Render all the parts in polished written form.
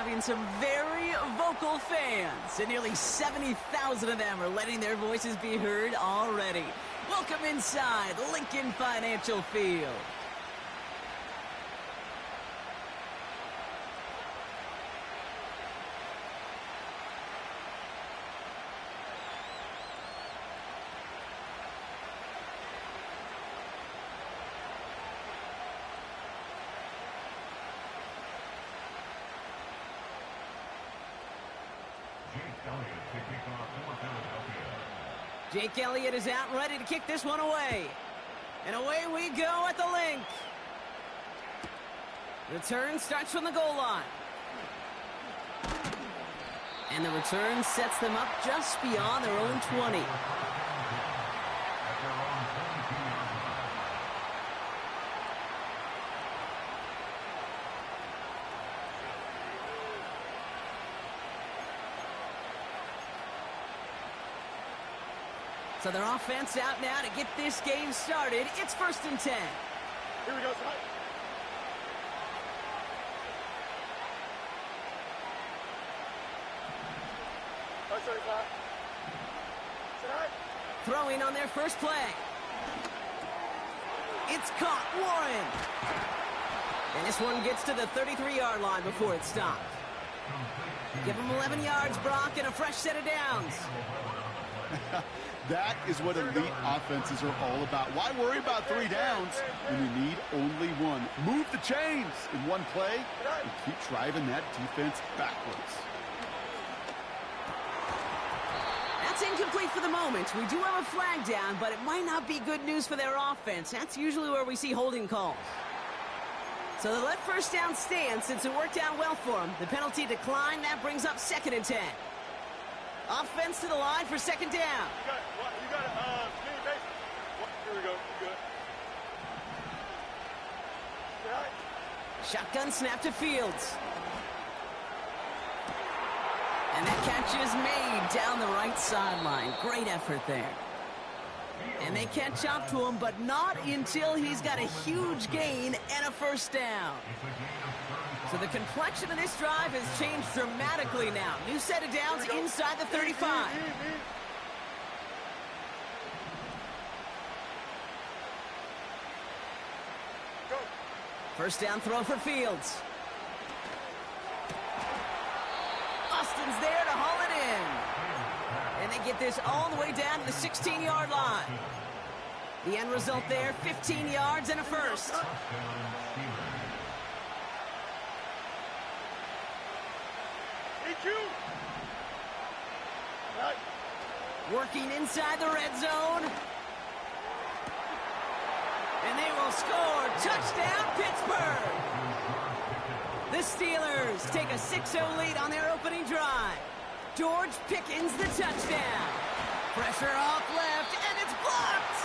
having some very vocal fans, and nearly 70,000 of them are letting their voices be heard already. Welcome inside Lincoln Financial Field. Jake Elliott is out and ready to kick this one away. And away we go at the link. Return starts from the goal line. And the return sets them up just beyond their own 20. So their offense out now to get this game started. It's 1st and 10. Here we go, son. Throwing on their first play. It's caught. Warren. And this one gets to the 33-yard line before it stopped. Give them 11 yards, Brock, and a fresh set of downs. That is what elite offenses are all about. Why worry about 3 downs when you need only 1? Move the chains in one play and keep driving that defense backwards. That's incomplete for the moment. We do have a flag down, but it might not be good news for their offense. That's usually where we see holding calls. So they let first down stand since it worked out well for them. The penalty declined. That brings up 2nd and 10. Offense to the line for 2nd down. You got it, base. Here we go. Good. Shotgun snap to Fields. And that catch is made down the right sideline. Great effort there. And they catch up to him, but not until he's got a huge gain and a first down. So the complexion of this drive has changed dramatically now. New set of downs inside the 35. First down throw for Fields. Austin's there to haul it in. And they get this all the way down to the 16-yard line. The end result there, 15 yards and a first. Working inside the red zone. And they will score. Touchdown, Pittsburgh. The Steelers take a 6-0 lead on their opening drive. George Pickens the touchdown. Pressure off left, and it's blocked.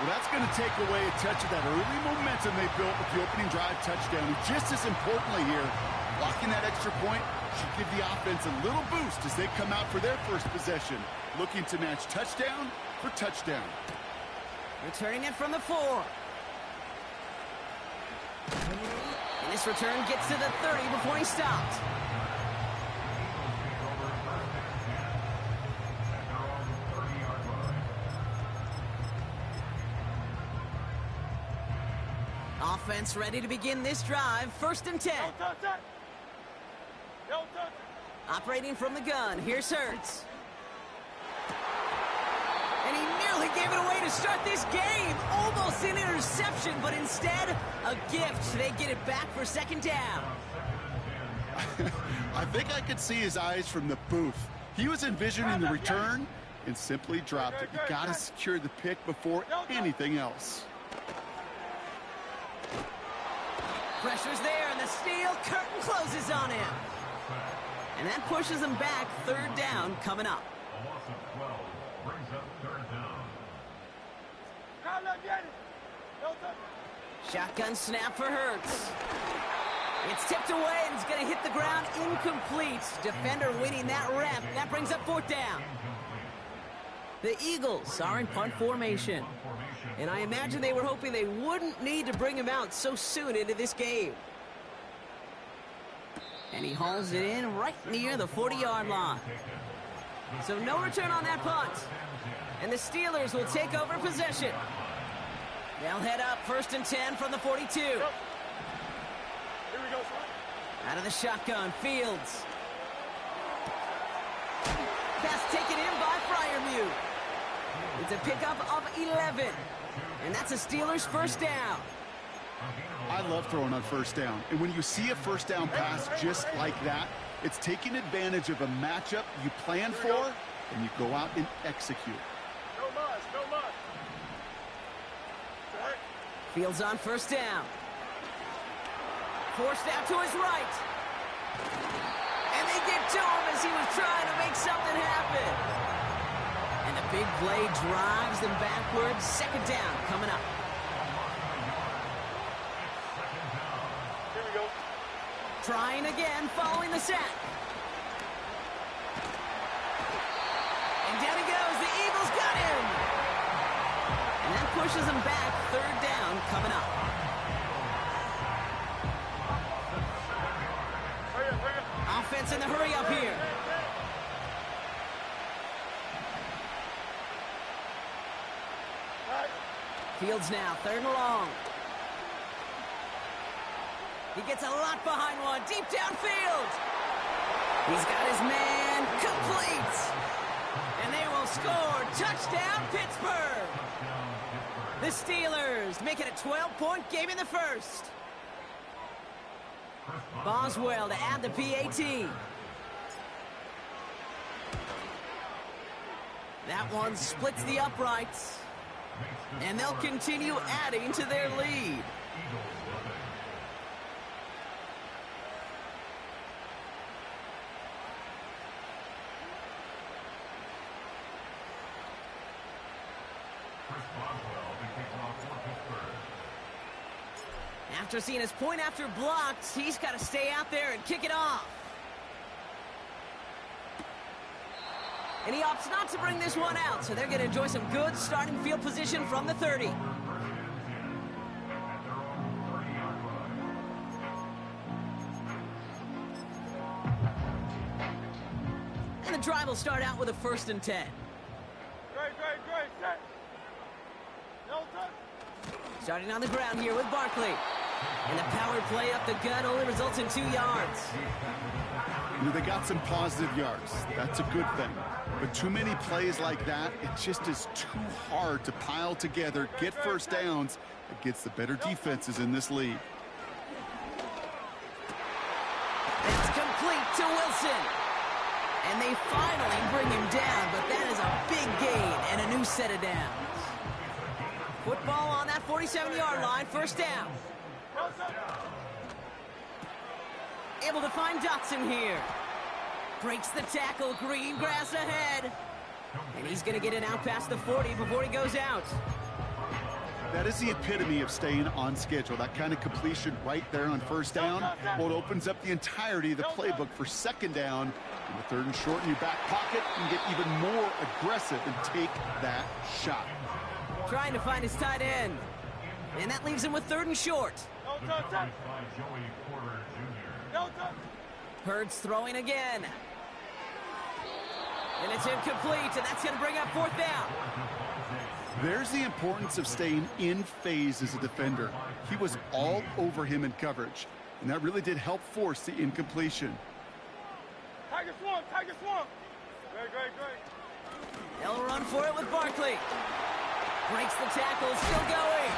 Well, that's going to take away a touch of that early momentum they built with the opening drive touchdown. And just as importantly here, blocking that extra point should give the offense a little boost as they come out for their first possession, looking to match touchdown for touchdown. Returning it from the 4. And this return gets to the 30 before he stopped. Offense ready to begin this drive. 1st and 10. Operating from the gun. Here's Hurts. And he nearly gave it away to start this game. Almost an interception, but instead, a gift. They get it back for 2nd down. I think I could see his eyes from the booth. He was envisioning the return and simply dropped it. You got to secure the pick before anything else. Pressure's there, and the steel curtain closes on him. And that pushes them back. 3rd down coming up. A loss of 12 brings up 3rd down. Shotgun snap for Hurts. It's tipped away, and it's going to hit the ground incomplete. Defender winning that rep. That brings up 4th down. The Eagles are in punt formation. And I imagine they were hoping they wouldn't need to bring him out so soon into this game. And he hauls it in right near the 40-yard line. So no return on that punt. And the Steelers will take over possession. They'll head up 1st and 10 from the 42. Here we go, son. Out of the shotgun, Fields. Pass taken in by Freiermuth. It's a pickup of 11. And that's a Steelers first down. I love throwing on first down. And when you see a first down pass just like that, it's taking advantage of a matchup you plan for, and you go out and execute. No muss, no muss. All right. Fields on first down. Forced out to his right. And they get to him as he was trying to make something happen. And the big play drives them backwards. 2nd down coming up. Here we go. Trying again following the sack. And down he goes. The Eagles got him. And that pushes them back. 3rd down coming up. Hurry up, hurry up. Offense in the hurry up here. All right. Fields now, 3rd and long. He gets a lot behind one, deep downfield. He's got his man, complete. And they will score. Touchdown, Pittsburgh. The Steelers make it a 12-point game in the first. Boswell to add the PAT. That one splits the uprights. And they'll continue adding to their lead. After seeing his point after blocked, he's got to stay out there and kick it off. And he opts not to bring this one out, so they're going to enjoy some good starting field position from the 30. And the drive will start out with a 1st and 10. Great, set. No touch. Starting on the ground here with Barkley. And the power play up the gut only results in 2 yards. You know, they got some positive yards. That's a good thing. But too many plays like that, it just is too hard to pile together, get first downs against the better defenses in this league. It's complete to Wilson. And they finally bring him down, but that is a big gain and a new set of downs. Football on that 47-yard line, 1st down. Able to find Dotson here. Breaks the tackle, green grass ahead. And he's going to get it out past the 40 before he goes out. That is the epitome of staying on schedule. That kind of completion right there on 1st down. Well, it opens up the entirety of the playbook for 2nd down. In the 3rd and short in your back pocket, and get even more aggressive and take that shot. Trying to find his tight end. And that leaves him with 3rd and short. No touch. No touch. Hurts throwing again. And it's incomplete, and that's going to bring up 4th down. There's the importance of staying in phase as a defender. He was all over him in coverage, and that really did help force the incompletion. Tiger Swamp. Great. They'll run for it with Barkley. Breaks the tackle, still going.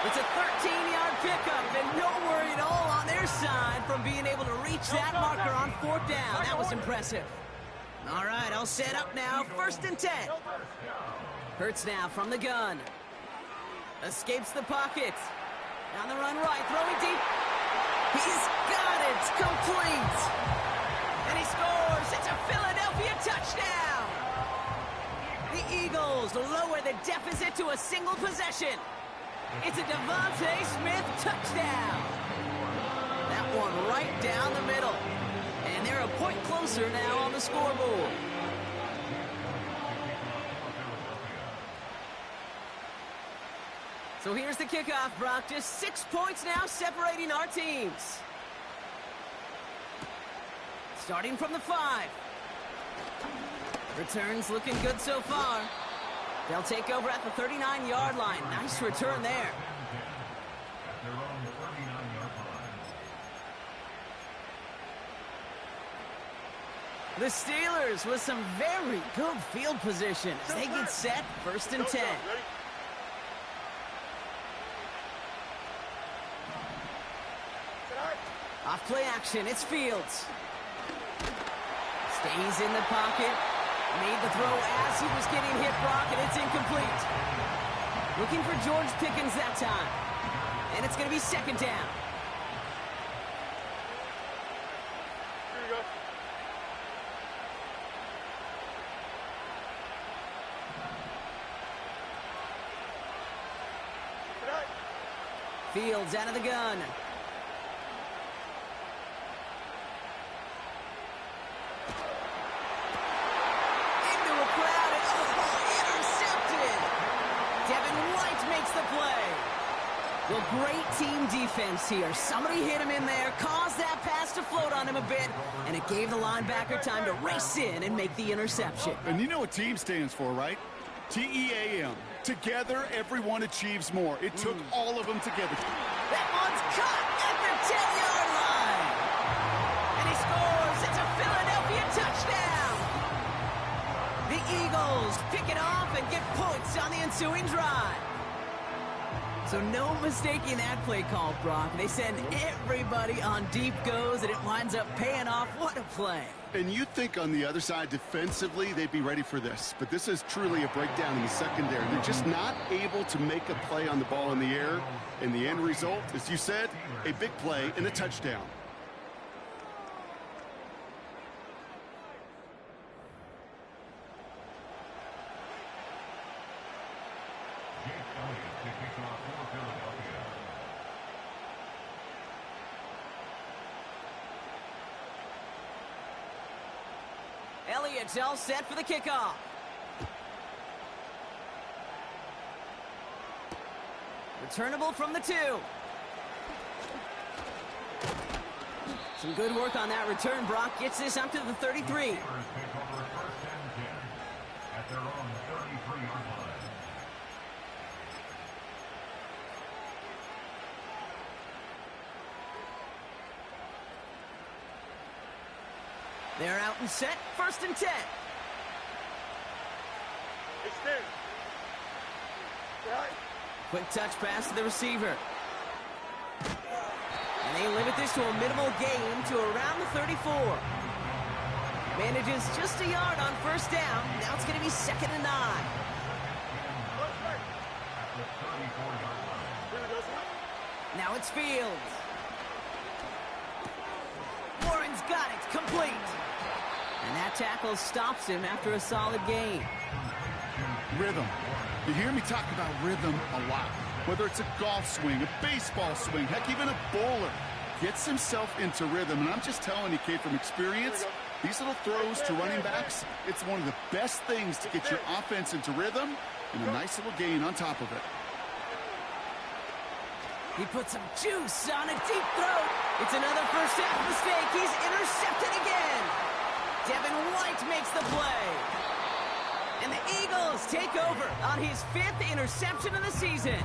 It's a 13-yard pickup, and no worry at all on their side from being able to reach that marker on 4th down. That was impressive. All right, I'll set up now. 1st and 10. Hurts now from the gun. Escapes the pocket. On the run right, throwing deep. He's got it, complete. And he scores. It's a Philadelphia touchdown. The Eagles lower the deficit to a single possession. It's a Devontae Smith touchdown. That one right down the middle. And they're a point closer now on the scoreboard. So here's the kickoff, Brock. Just 6 points now separating our teams. Starting from the 5. Returns looking good so far. They'll take over at the 39-yard line. Nice return there. At their own 39-yard line. The Steelers with some very good field position as they get set, 1st and 10. Ready? Off play action, it's Fields. Stays in the pocket. Made the throw as he was getting hit, Brock, and it's incomplete. Looking for George Pickens that time. And it's going to be 2nd down. Here you go. Fields out of the gun. Into a crowd and intercepted. Devin White makes the play. Well, great team defense here. Somebody hit him in there, caused that pass to float on him a bit, and it gave the linebacker time to race in and make the interception. And you know what team stands for, right? T-E-A-M. Together, everyone achieves more. It took all of them together. That one's caught at the 10-yard line. And he scores. It's a Philadelphia touchdown. The Eagles pick it off and get points on the ensuing drive. So no mistaking that play call, Brock. They send everybody on deep goes, and it winds up paying off. What a play. And you'd think on the other side, defensively, they'd be ready for this. But this is truly a breakdown in the secondary. They're just not able to make a play on the ball in the air. And the end result, as you said, a big play and a touchdown. Jake Elliott to kick off for Philadelphia. Elliott's all set for the kickoff. Returnable from the 2. Some good work on that return. Brock gets this up to the 33. Steelers take over 1st and 10 at their own 33-yard line. They're out and set, 1st and 10. Hey, Sting. Right. Quick touch pass to the receiver. And they limit this to a minimal gain to around the 34. Manages just a yard on 1st down. Now it's going to be 2nd and 9. At the 34-yard line. Now it's Fields. Warren's got it, complete. And that tackle stops him after a solid gain. Rhythm. You hear me talk about rhythm a lot. Whether it's a golf swing, a baseball swing, heck, even a bowler. Gets himself into rhythm. And I'm just telling you, kid, from experience, these little throws to running backs, it's one of the best things to get your offense into rhythm and a nice little gain on top of it. He put some juice on a deep throw. It's another first half mistake. He's intercepted again. Devin White makes the play. And the Eagles take over on his 5th interception of the season.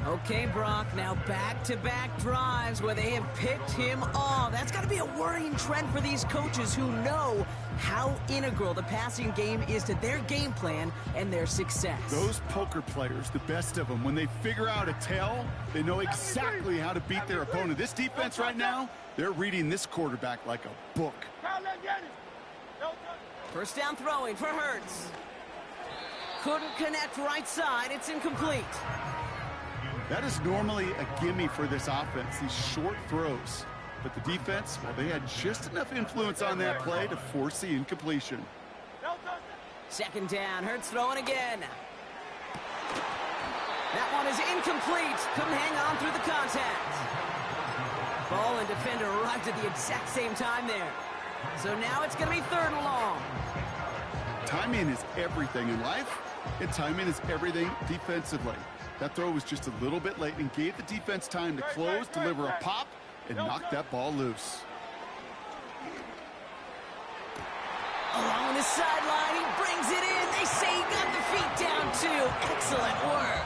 Okay, Brock, now back-to-back drives where they have picked him off. That's got to be a worrying trend for these coaches who know how integral the passing game is to their game plan and their success. Those poker players, the best of them, when they figure out a tell, they know exactly how to beat their opponent. This defense right now, they're reading this quarterback like a book. First down throwing for Hurts. Couldn't connect right side. It's incomplete. That is normally a gimme for this offense, these short throws. But the defense, well, they had just enough influence on that play to force the incompletion. 2nd down. Hurts throwing again. That one is incomplete. Couldn't hang on through the contact. Ball and defender arrived at the exact same time there. So now it's going to be 3rd and long. Timing is everything in life, and timing is everything defensively. That throw was just a little bit late and gave the defense time to close, deliver a pop, and knock that ball loose. sideline. He brings it in. They say he got the feet down, too. Excellent work.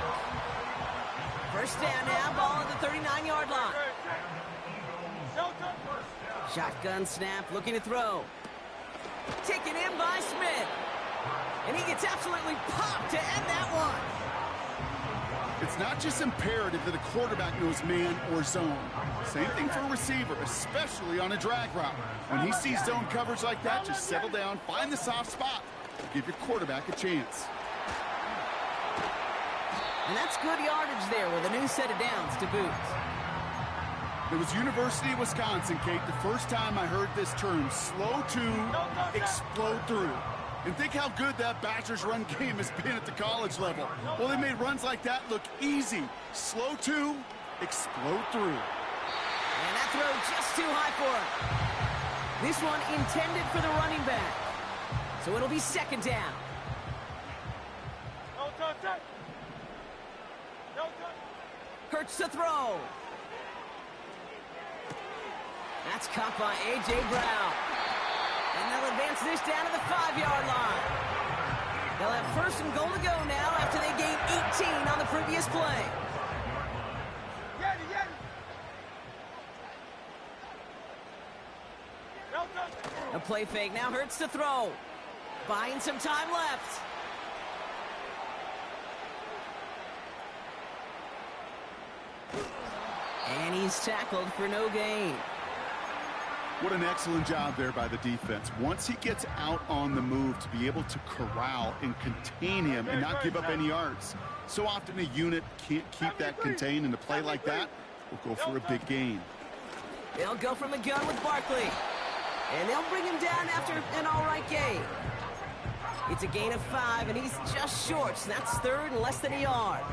First down now, ball at the 39-yard line. Shotgun snap, looking to throw. Taken in by Smith. And he gets absolutely popped to end that one. It's not just imperative that a quarterback knows man or zone. Same thing for a receiver, especially on a drag route. When he sees zone coverage like that, just settle down, find the soft spot, give your quarterback a chance. And that's good yardage there with a new set of downs to boot. It was University of Wisconsin, Kate, the first time I heard this term, slow to explode through. And think how good that Badgers run game has been at the college level. Well, they made runs like that look easy. Slow to explode through. And that throw just too high for him. This one intended for the running back. So it'll be second down. Hurts to throw. That's caught by A.J. Brown. And they'll advance this down to the 5-yard line. They'll have first and goal to go now after they gained 18 on the previous play. A play fake now. Hurts to throw. Buying some time left. And he's tackled for no gain. What an excellent job there by the defense. Once he gets out on the move, to be able to corral and contain him and not give up any yards. So often a unit can't keep that contained, and a play like that will go for a big gain. They'll go from the gun with Barkley. And they'll bring him down after an all-right gain. It's a gain of 5, and he's just short. So that's third and less than a yard.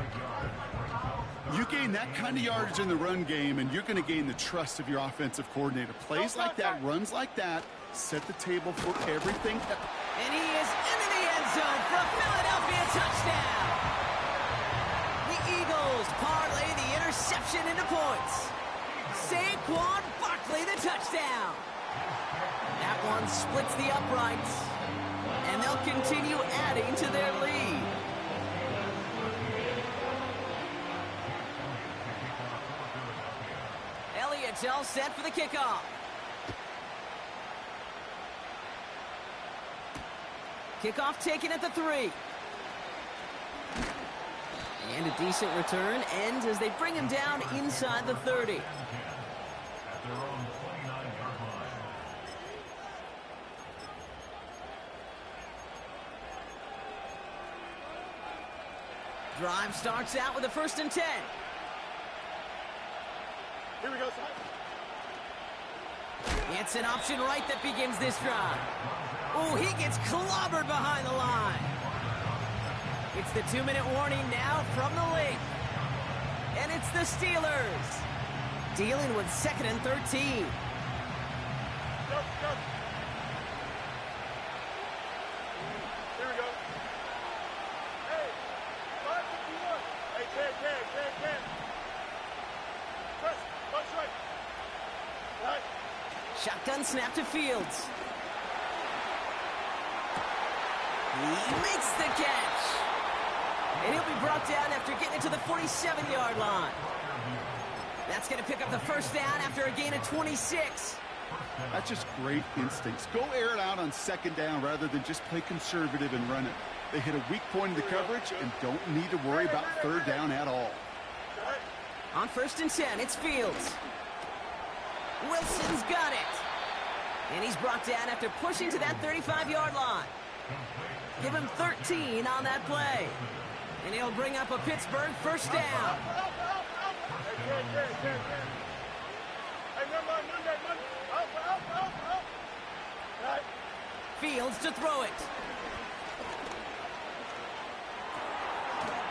You gain that kind of yardage in the run game, and you're going to gain the trust of your offensive coordinator. Plays like that, runs like that, set the table for everything. And he is into the end zone for a Philadelphia touchdown. The Eagles parlay the interception into points. Saquon Barkley, the touchdown. That one splits the uprights, and they'll continue adding to their lead. Elliott's all set for the kickoff. Kickoff taken at the 3. And a decent return ends as they bring him down inside the 30. Drive starts out with a 1st and 10. Here we go, son. It's an option right that begins this drive. Oh, he gets clobbered behind the line. It's the 2-minute warning now from the league. And it's the Steelers dealing with 2nd and 13. Go. Here we go. Hey, 551. Hey, 10. Press right. Right. Shotgun snap to Fields. He makes the catch. And he'll be brought down after getting it to the 47-yard line. That's going to pick up the 1st down after a gain of 26. That's just great instincts. Go air it out on 2nd down rather than just play conservative and run it. They hit a weak point in the coverage and don't need to worry about 3rd down at all. On 1st and 10, it's Fields. Wilson's got it. And he's brought down after pushing to that 35-yard line. Give him 13 on that play. And he'll bring up a Pittsburgh 1st down. Fields to throw it.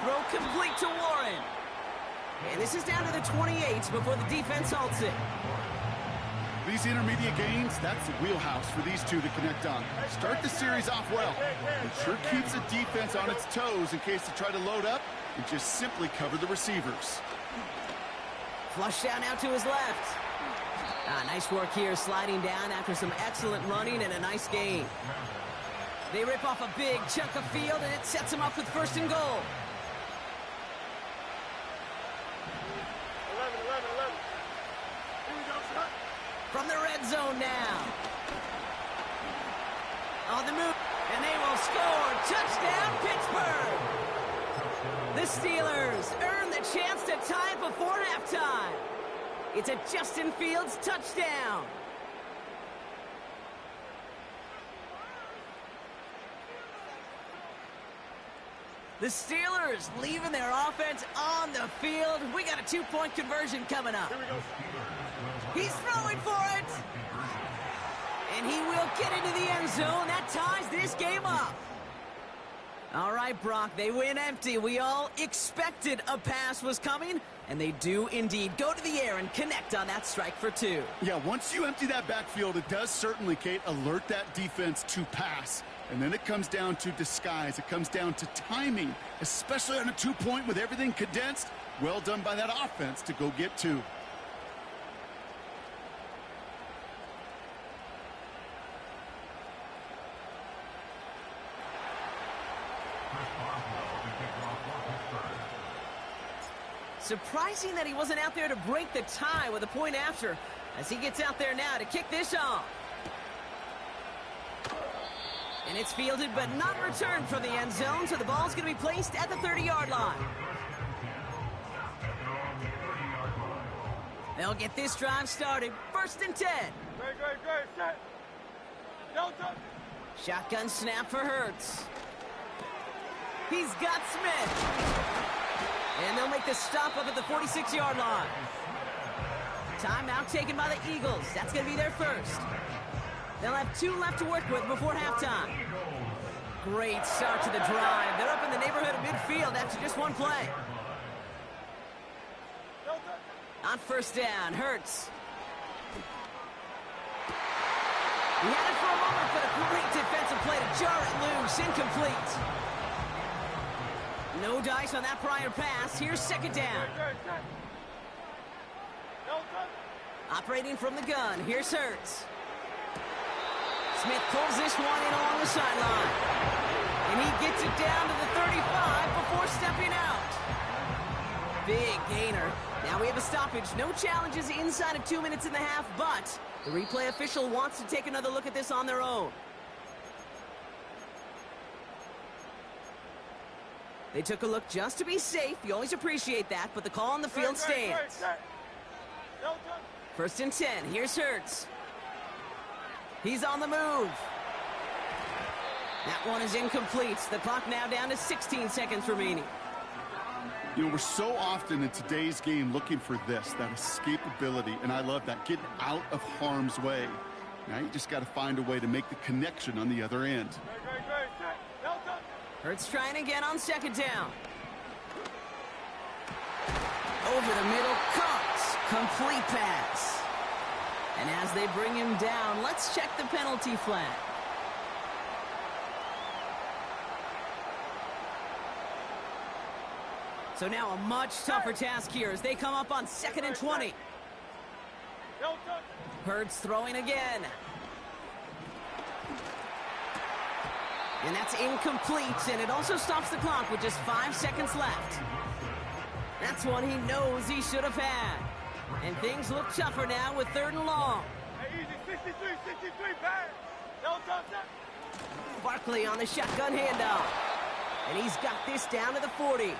Throw complete to Warren. And this is down to the 28 before the defense halts it. These intermediate gains, that's the wheelhouse for these two to connect on. Start the series off well. It sure keeps the defense on its toes in case they try to load up and just simply cover the receivers. Flush down out to his left. Nice work here, sliding down after some excellent running and a nice gain. They rip off a big chunk of field, and it sets them up with first and goal. 11. Here we go, son. From the red zone now. On the move, and they will score. Touchdown, Pittsburgh! The Steelers earn the chance to tie it before halftime. It's a Justin Fields touchdown. The Steelers leaving their offense on the field. We got a 2-point conversion coming up. Here we go. He's throwing for it. And he will get into the end zone. That ties this game up. All right, Brock, they win empty. We all expected a pass was coming, and they do indeed go to the air and connect on that strike for 2. Yeah, once you empty that backfield, it does certainly, Kate, alert that defense to pass. And then it comes down to disguise. It comes down to timing, especially on a 2-point with everything condensed. Well done by that offense to go get 2. Surprising that he wasn't out there to break the tie with a point after, as he gets out there now to kick this off. And it's fielded but not returned from the end zone, so the ball's going to be placed at the 30-yard line. They'll get this drive started. First and 10. Great. Set. Delta. Shotgun snap for Hurts. He's got Smith. And they'll make the stop up at the 46-yard line. Timeout taken by the Eagles. That's going to be their first. They'll have 2 left to work with before halftime. Great start to the drive. They're up in the neighborhood of midfield after just 1 play. Delta. On first down, Hurts. He had it for a moment, but a great defensive play to jar it loose. Incomplete. No dice on that prior pass. Here's second down. Great. Set. Delta. Operating from the gun. Here's Hurts. Smith pulls this one in along the sideline. And he gets it down to the 35 before stepping out. Big gainer. Now we have a stoppage. No challenges inside of 2 minutes and a half, but the replay official wants to take another look at this on their own. They took a look just to be safe. You always appreciate that, but the call on the field stands. Delta. First and 10. Here's Hurts. He's on the move. That one is incomplete. The clock now down to 16 seconds remaining. You know, we're so often in today's game looking for this, that escapability, and I love that, getting out of harm's way. Now you just got to find a way to make the connection on the other end. Great. Set. Delta. Hurts trying again on second down. Over the middle, Cox. Complete pass. And as they bring him down, let's check the penalty flag. So now a much tougher task here as they come up on 2nd and 20. Delta. Hurts throwing again. And that's incomplete, and it also stops the clock with just 5 seconds left. That's one he knows he should have had. And things look tougher now with 3rd and long. Hey, easy. 63, pass. Delta. Set. Barkley on the shotgun handoff. And he's got this down to the 40.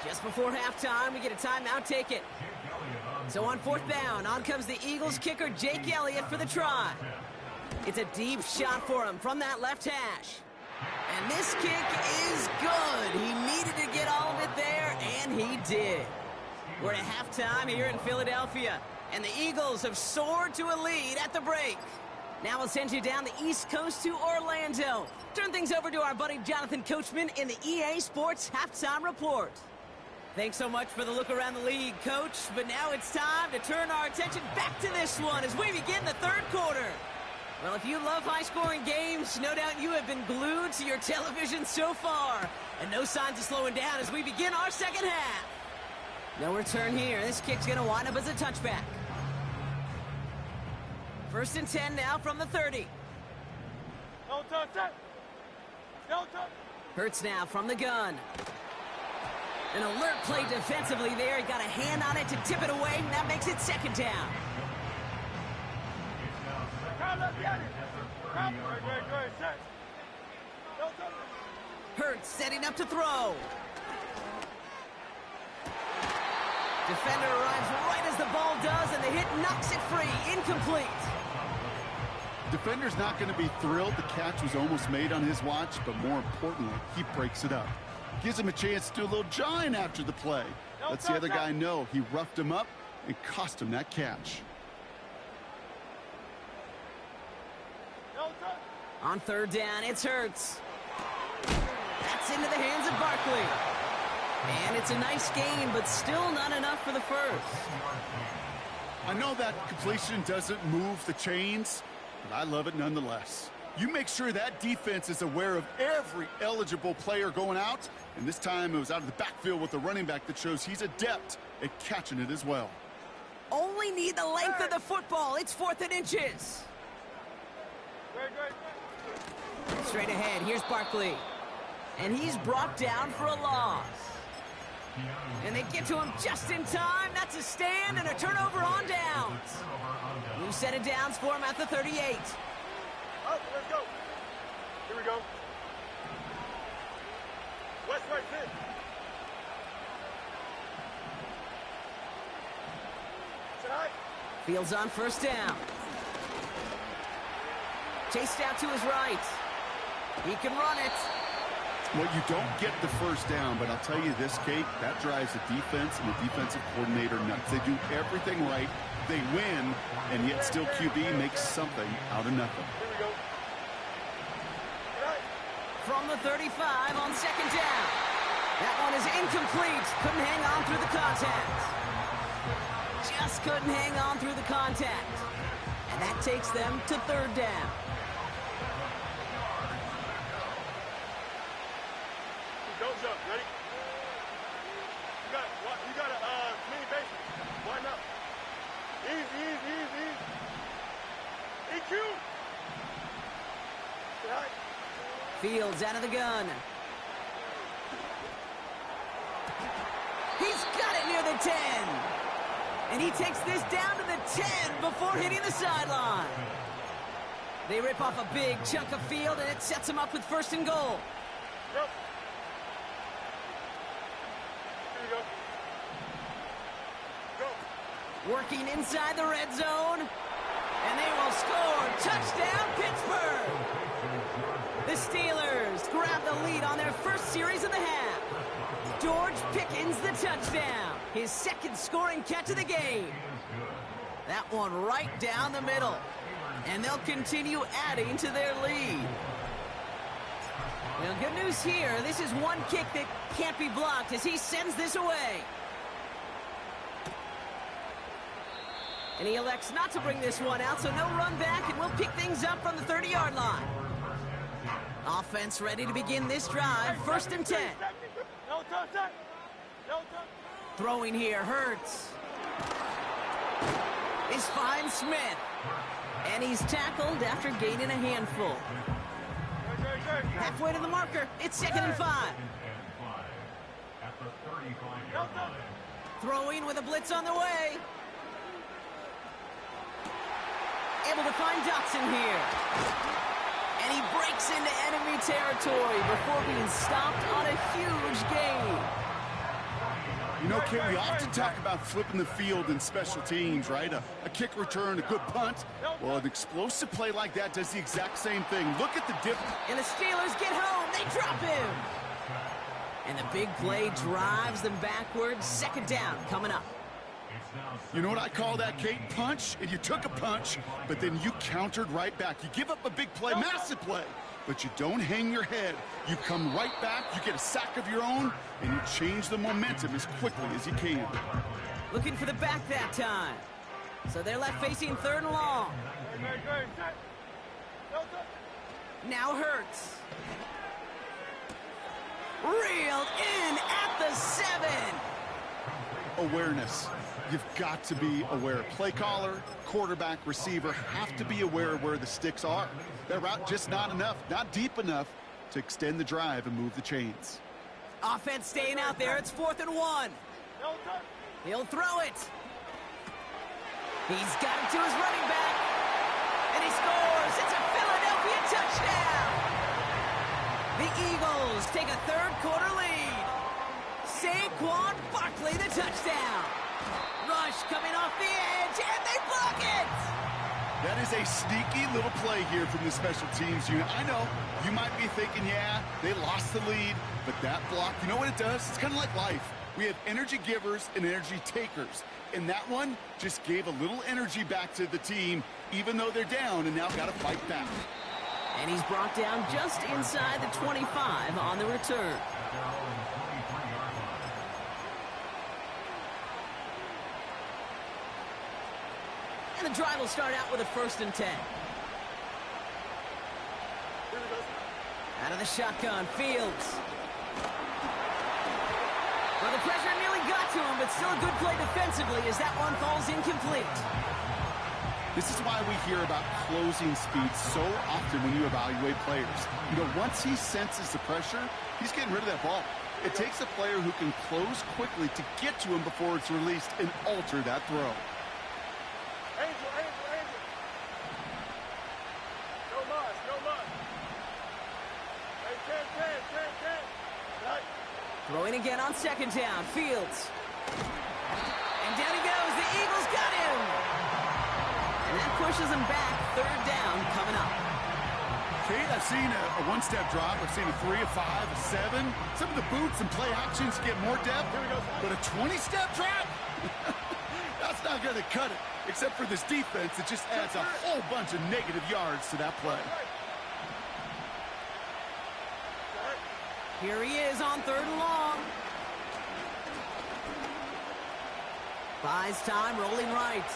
Just before halftime, we get a timeout taken. So on 4th down, on comes the Eagles kicker, Jake Elliott, for the try. It's a deep shot for him from that left hash. And this kick is good. He needed to get all of it there, and he did. We're at halftime here in Philadelphia, and the Eagles have soared to a lead at the break. Now we'll send you down the East Coast to Orlando. Turn things over to our buddy Jonathan Coachman in the EA Sports Halftime Report. Thanks so much for the look around the league, Coach. But now it's time to turn our attention back to this one as we begin the 3rd quarter. Well, if you love high-scoring games, no doubt you have been glued to your television so far. And no signs of slowing down as we begin our 2nd half. No return here. This kick's going to wind up as a touchback. 1st and 10 now from the 30. Delta. Set. Hurts now from the gun. An alert play defensively there. He got a hand on it to tip it away, and that makes it second down. Hurts setting up to throw. Defender arrives right as the ball does, and the hit knocks it free. Incomplete. Defender's not going to be thrilled the catch was almost made on his watch, but more importantly, he breaks it up. Gives him a chance to do a little jawing after the play. Lets the other guy know he roughed him up and cost him that catch. On third down, it's Hurts. That's into the hands of Barkley. And it's a nice gain, but still not enough for the first. I know that completion doesn't move the chains, but I love it nonetheless. You make sure that defense is aware of every eligible player going out, and this time it was out of the backfield with the running back that shows he's adept at catching it as well. Only need the length of the football. It's 4th and inches. Straight ahead, here's Barkley. And he's brought down for a loss. And they get to him just in time. That's a stand and a turnover on downs. Loose set of downs for him at the 38. Up, let's go. Here we go. West right sit. Tonight. Fields on first down. Chased out to his right. He can run it. Well, you don't get the first down, but I'll tell you this, Kate, that drives the defense and the defensive coordinator nuts. They do everything right. They win, and yet still QB makes something out of nothing. Here we go. From the 35 on second down. That one is incomplete. Couldn't hang on through the contact. Just couldn't hang on through the contact. And that takes them to third down. Don't jump. Ready? You got a clean base. Line up. Easy. EQ. Tonight. Fields out of the gun. He's got it near the 10. And he takes this down to the 10 before hitting the sideline. They rip off a big chunk of field, and it sets him up with 1st and goal. Yep. Here we go. Go. Working inside the red zone. And they will score. Touchdown, Pittsburgh. The Steelers grab the lead on their first series of the half. George Pickens the touchdown. His second scoring catch of the game. That one right down the middle. And they'll continue adding to their lead. Well, good news here. This is one kick that can't be blocked as he sends this away. And he elects not to bring this one out, so no run back, and we'll pick things up from the 30-yard line. Offense ready to begin this drive. 1st and 10. No contact. No contact. Throwing here, Hurts. Is fine Smith. And he's tackled after gaining a handful. Halfway to the marker. It's 2nd and 5. At the 35-yard line. Throwing with a blitz on the way. Able to find Dotson here. And he breaks into enemy territory before being stopped on a huge gain. You know, Kate, we often talk about flipping the field in special teams, right? A kick return, a good punt. Well, an explosive play like that does the exact same thing. Look at the difference. And the Steelers get home. They drop him. And the big play drives them backwards. 2nd down coming up. You know what I call that, Kate? Punch, and you took a punch, but then you countered right back. You give up a big play, massive play, but you don't hang your head. You come right back, you get a sack of your own, and you change the momentum as quickly as you can. Looking for the back that time. So they're left facing 3rd and long. Now Hurts. Reeled in at the 7. Awareness. You've got to be aware. Play caller, quarterback, receiver have to be aware of where the sticks are. That route just not enough, not deep enough to extend the drive and move the chains. Offense staying out there. It's 4th and 1. He'll throw it. He's got it to his running back. And he scores. It's a Philadelphia touchdown. The Eagles take a third-quarter lead. Saquon Barkley, the touchdown. Rush coming off the edge, and they block it. That is a sneaky little play here from the special teams unit. I know, you might be thinking, yeah, they lost the lead, but that block, you know what it does? It's kind of like life. We have energy givers and energy takers, and that one just gave a little energy back to the team, even though they're down and now got to fight back. And he's brought down just inside the 25 on the return. And the drive will start out with a 1st and 10. Out of the shotgun, Fields. Well, the pressure nearly got to him, but still a good play defensively as that one falls incomplete. This is why we hear about closing speed so often when you evaluate players. You know, once he senses the pressure, he's getting rid of that ball. It takes a player who can close quickly to get to him before it's released and alter that throw. Angel. No muss. Hey, 10. Right. Throwing again on 2nd down, Fields. And down he goes. The Eagles got him. And that pushes him back. 3rd down coming up. Kate, I've seen a one-step drop. I've seen a 3, a 5, a 7. Some of the boots and play actions get more depth. But a 20-step drop? That's not going to cut it. Except for this defense, it just adds a whole bunch of negative yards to that play. Here he is on 3rd and long. Buys time, rolling right.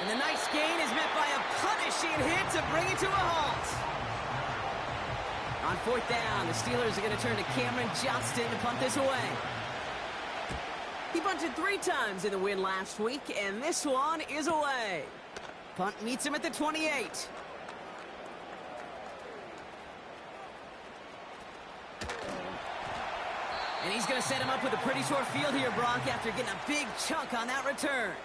And the nice gain is met by a punishing hit to bring it to a halt. On 4th down, the Steelers are going to turn to Cameron Johnston to punt this away. He punted 3 times in the win last week, and this one is away. Punt meets him at the 28. And he's going to set him up with a pretty short field here, Brock, after getting a big chunk on that return.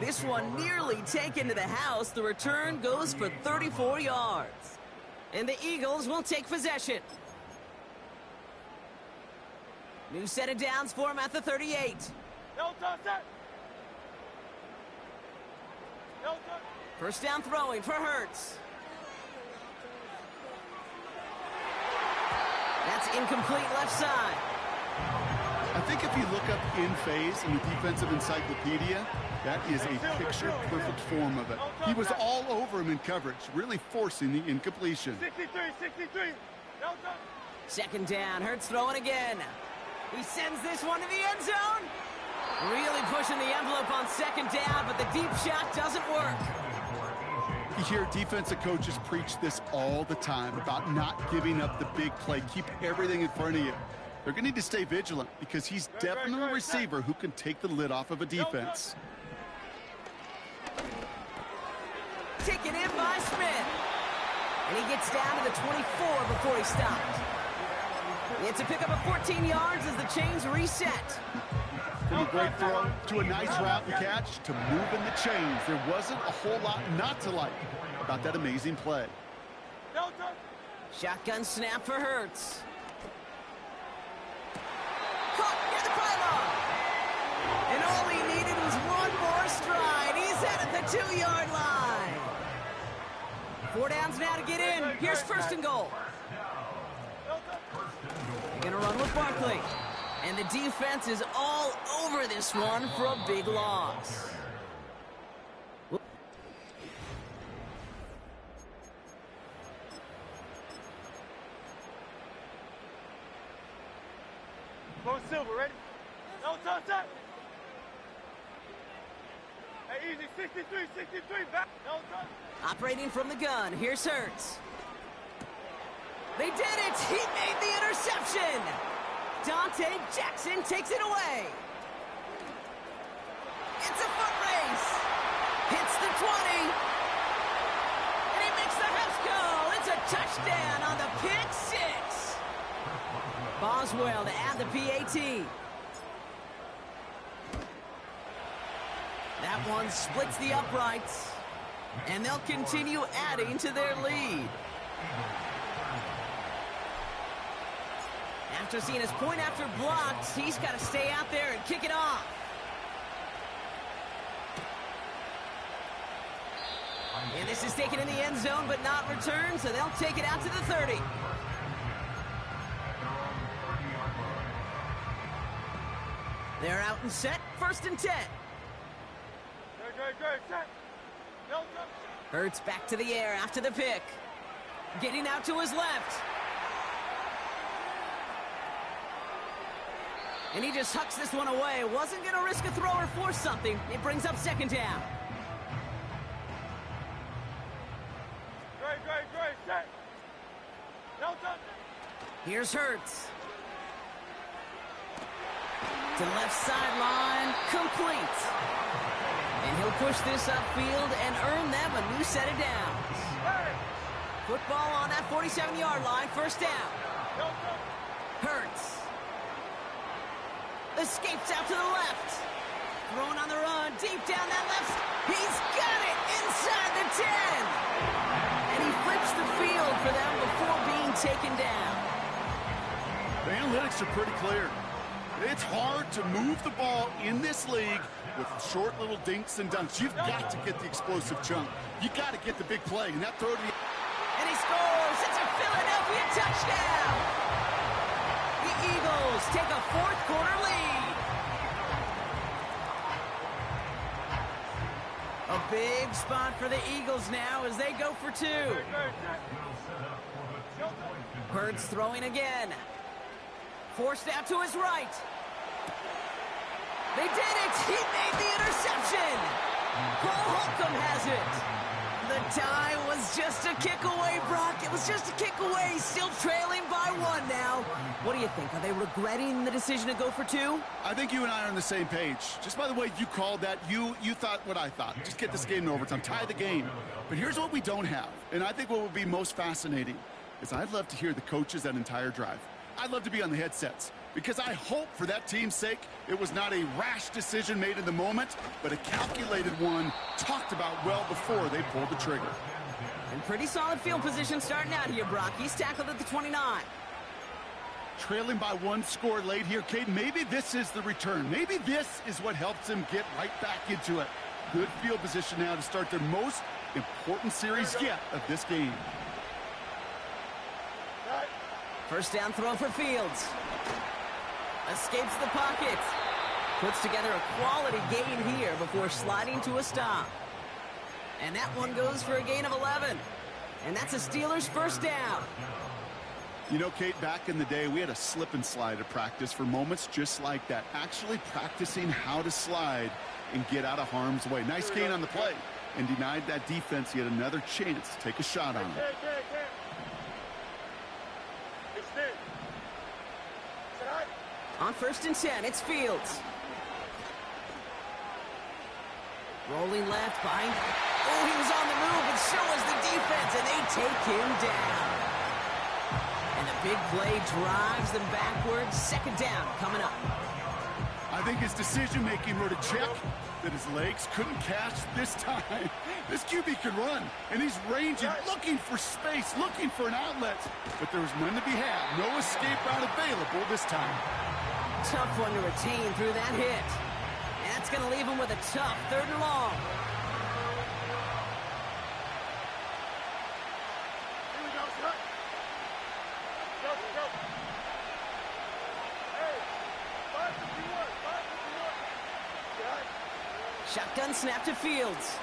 This one nearly taken to the house. The return goes for 34 yards. And the Eagles will take possession. New set of downs for him at the 38. First down throwing for Hurts. That's incomplete left side. I think if you look up in phase in the defensive encyclopedia, that is a picture-perfect form of it. He was all over him in coverage, really forcing the incompletion. 63. 2nd down, Hurts throwing again. He sends this one to the end zone. Really pushing the envelope on 2nd down, but the deep shot doesn't work. You hear defensive coaches preach this all the time about not giving up the big play. Keep everything in front of you. They're going to need to stay vigilant because he's definitely a receiver who can take the lid off of a defense. Taken in by Smith. And he gets down to the 24 before he stopped. It's a pickup of 14 yards as the chains reset. From a great throw to a nice route and catch to moving the chains. There wasn't a whole lot not to like about that amazing play. Shotgun snap for Hurts. Caught near the pylon. And all he needed was one more stride. He's at the 2-yard line. 4 downs now to get in. Here's 1st and goal. They're going to run with Barkley. And the defense is all over this one for a big loss. Go Silver, ready? No, touch. Hey, easy, 63, back. No, touch. Operating from the gun, here's Hurts. They did it! He made the interception! Dante Jackson takes it away. It's a foot race. Hits the 20. And he makes the house call. It's a touchdown on the pick six. Boswell to add the PAT. That one splits the uprights. And they'll continue adding to their lead. After seeing his point after blocked, he's got to stay out there and kick it off. And this is taken in the end zone, but not returned, so they'll take it out to the 30. They're out and set, 1st and 10. Great, set. No jump. Hurts back to the air after the pick. Getting out to his left. And he just hucks this one away. Wasn't going to risk a throw or force something. It brings up 2nd down. Great, set. No jump. Here's Hurts. To left sideline, complete. And he'll push this upfield and earn them a new set of downs. Hey. Football on that 47-yard line, 1st down. No jump. Hurts. Escapes out to the left. Thrown on the run, deep down that left. He's got it inside the 10. And he flips the field for them before being taken down. The analytics are pretty clear. It's hard to move the ball in this league with short little dinks and dunks. You've got to get the explosive chunk. You got to get the big play, and that throw to the... And he scores! It's a Philadelphia touchdown! The Eagles take a 4th quarter lead. A big spot for the Eagles now as they go for 2. Great, set. Hurts throwing again. Forced out to his right. They did it! He made the interception! Cole Holcomb has it. The tie was just a kick away, Brock. It was just a kick away. Still trailing by 1 now. What do you think? Are they regretting the decision to go for 2? I think you and I are on the same page. Just by the way you called that, you thought what I thought. Just get this game to overtime. Tie the game. But here's what we don't have. And I think what would be most fascinating is I'd love to hear the coaches that entire drive. I'd love to be on the headsets because I hope for that team's sake it was not a rash decision made in the moment, but a calculated one talked about well before they pulled the trigger. And pretty solid field position starting out here, Brock. He's tackled at the 29. Trailing by 1 score late here, Kate. Maybe this is the return. Maybe this is what helps them get right back into it. Good field position now to start their most important series yet of this game. 1st down throw for Fields. Escapes the pocket. Puts together a quality gain here before sliding to a stop. And that one goes for a gain of 11. And that's a Steelers 1st down. You know, Kate, back in the day, we had a slip and slide at practice for moments just like that. Actually practicing how to slide and get out of harm's way. Nice gain on the play. And denied that defense yet another chance to take a shot on him. On 1st and 10, it's Fields. Rolling left behind. Oh, he was on the move, and so was the defense, and they take him down. And the big play drives them backwards. 2nd down coming up. I think his decision-making wrote a check that his legs couldn't catch this time. This QB can run, and he's ranging, looking for space, looking for an outlet. But there was none to be had. No escape route available this time. Tough one to retain through that hit. And that's going to leave him with a tough 3rd and long. Here we go, son. Go. Hey, 551. Shotgun snap to Fields.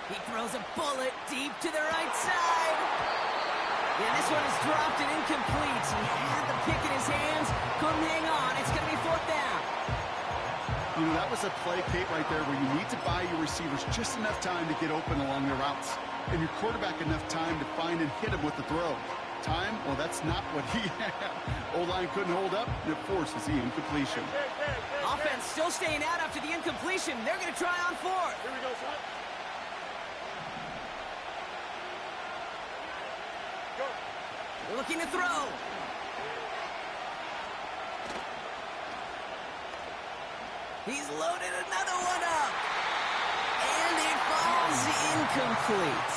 He throws a bullet deep to the right side. Yeah, this one is dropped and incomplete. He had the pick in his hands, couldn't hang on. It's going to be 4th down. You know, that was a play, Kate, right there where you need to buy your receivers just enough time to get open along their routes. And your quarterback enough time to find and hit him with the throw. Time? Well, that's not what he had. O-line couldn't hold up, and it forces the incompletion. Offense still staying out after the incompletion. They're going to try on 4th. Here we go, son. Looking to throw. He's loaded another one up. And it falls incomplete.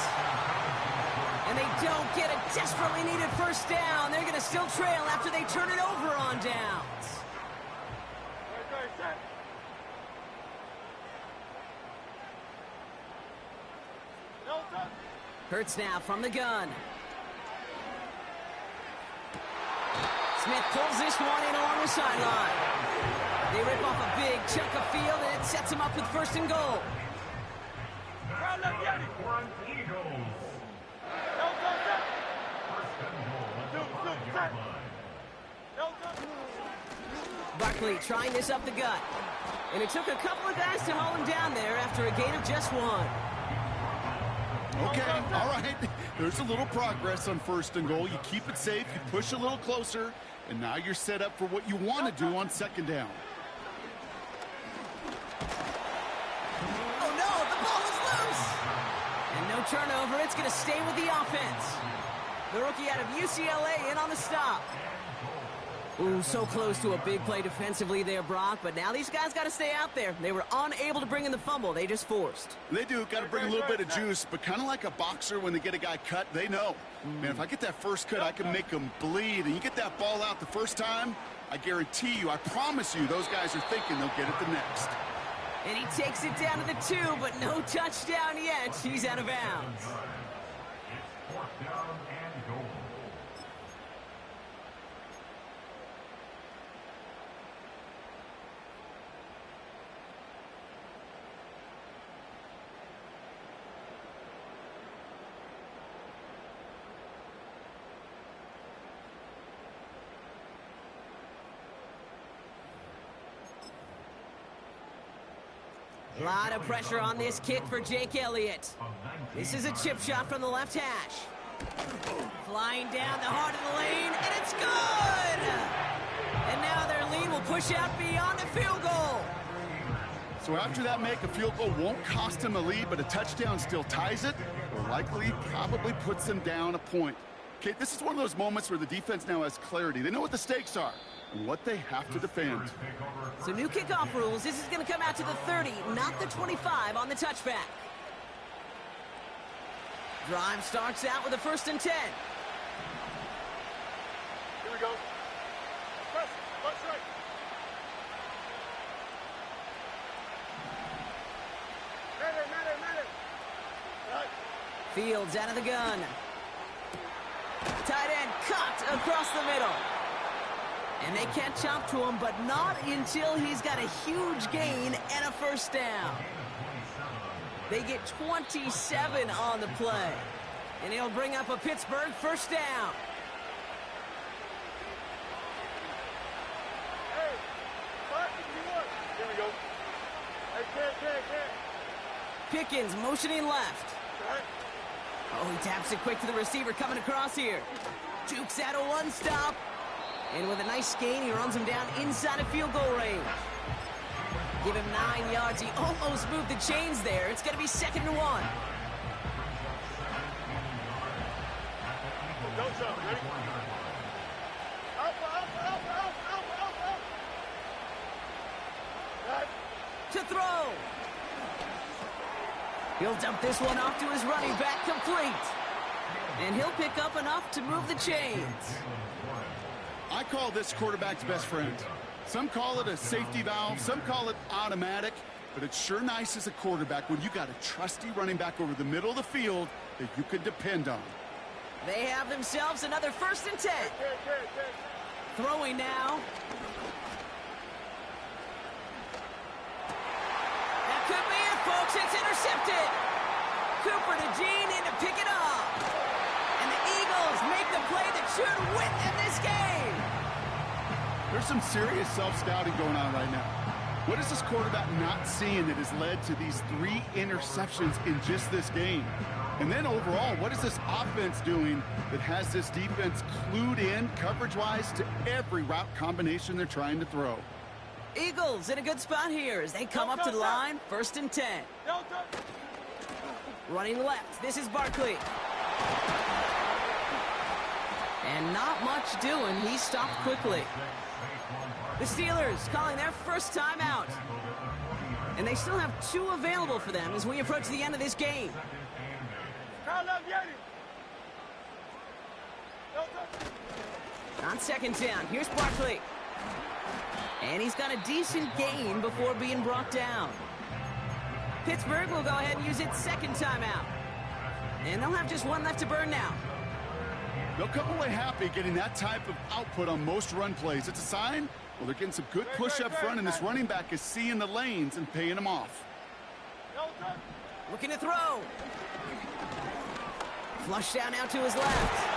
And they don't get a desperately needed first down. They're going to still trail after they turn it over on downs. Hurts now from the gun. Smith pulls this one in along the sideline. They rip off a big chunk of field, and it sets them up with first and goal. Barkley trying this up the gut. And it took a couple of guys to haul him down there after a gain of just one. Okay, all right. There's a little progress on first and goal. You keep it safe, you push a little closer, and now you're set up for what you want to do on second down. Oh no, the ball is loose! And no turnover, it's going to stay with the offense. The rookie out of UCLA in on the stop. Ooh, so close to a big play defensively there, Brock, but now these guys got to stay out there. They were unable to bring in the fumble. They just forced. They do. Got to bring a little bit of juice, but kind of like a boxer when they get a guy cut, they know. Man, if I get that first cut, I can make them bleed. And you get that ball out the first time, I guarantee you, I promise you, those guys are thinking they'll get it the next. And he takes it down to the 2, but no touchdown yet. He's out of bounds. It's fourth down and goal. A lot of pressure on this kick for Jake Elliott. This is a chip shot from the left hash. Flying down the heart of the lane, and it's good! And now their lead will push out beyond the field goal. So after that make, a field goal won't cost them a lead, but a touchdown still ties it, or likely probably puts them down a point. Okay, this is one of those moments where the defense now has clarity. They know what the stakes are and what they have to defend. So new kickoff rules. This is going to come out to the 30, not the 25 on the touchback. Drive starts out with a 1st and 10. Here we go. Press, right. Minute. Right. Fields out of the gun. Tight end cut across the middle. And they catch up to him, but not until he's got a huge gain and a first down. They get 27 on the play. And he'll bring up a Pittsburgh first down. Hey, here we go. Hey, can't. Pickens motioning left. Right. Oh, he taps it quick to the receiver coming across here. Jukes out a one-stop. And with a nice gain, he runs him down inside of field goal range. Give him 9 yards. He almost moved the chains there. It's going to be 2nd and 1. Don't jump, ready? Out. Right. To throw. He'll dump this one off to his running back, complete. And he'll pick up enough to move the chains. I call this quarterback's best friend. Some call it a safety valve, some call it automatic, but it's sure nice as a quarterback when you got a trusty running back over the middle of the field that you can depend on. They have themselves another 1st and 10. Throwing now. That could be it, folks. It's intercepted. Cooper to Jean in to pick it up. And the Eagles make the play that should win them this game. There's some serious self-scouting going on right now. What is this quarterback not seeing that has led to these 3 interceptions in just this game? And then overall, what is this offense doing that has this defense clued in coverage-wise to every route combination they're trying to throw? Eagles in a good spot here as they come up to the line. 1st and 10. Running left. This is Barkley. And not much doing. He stopped quickly. The Steelers calling their first timeout. And they still have 2 available for them as we approach the end of this game. On second down, here's Barkley. And he's got a decent gain before being brought down. Pittsburgh will go ahead and use its second timeout. And they'll have just 1 left to burn now. They'll come away happy getting that type of output on most run plays. It's a sign, well, they're getting some good push up front, and this running back is seeing the lanes and paying them off. Looking to throw. Flush down now to his left.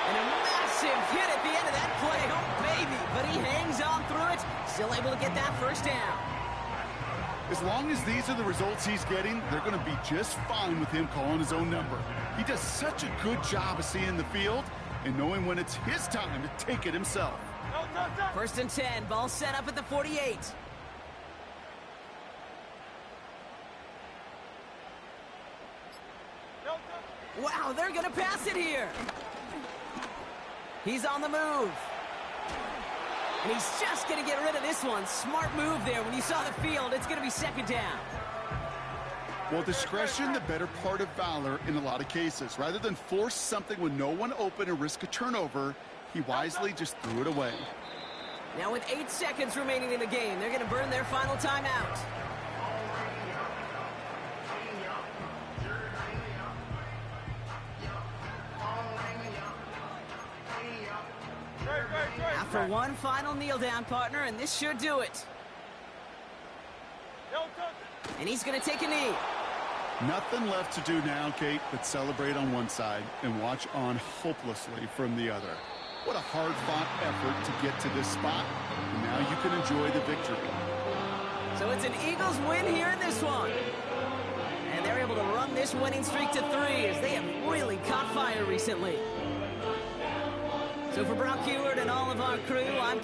And a massive hit at the end of that play. Oh, baby. But he hangs on through it. Still able to get that first down. As long as these are the results he's getting, they're going to be just fine with him calling his own number. He does such a good job of seeing the field and knowing when it's his time to take it himself. First and 10. Ball set up at the 48. Wow, they're going to pass it here. He's on the move. And he's just going to get rid of this one. Smart move there. When you saw the field, it's going to be second down. Well, discretion, the better part of valor in a lot of cases. Rather than force something with no one open and risk a turnover, he wisely just threw it away. Now with 8 seconds remaining in the game, they're going to burn their final timeout. After one final kneel down, partner, and this should do it. And he's going to take a knee. Nothing left to do now, Kate, but celebrate on one side and watch on hopelessly from the other. What a hard-fought effort to get to this spot, and now you can enjoy the victory. So it's an Eagles win here in this one. And they're able to run this winning streak to 3 as they have really caught fire recently. So for Brock Huard and all of our crew, I'm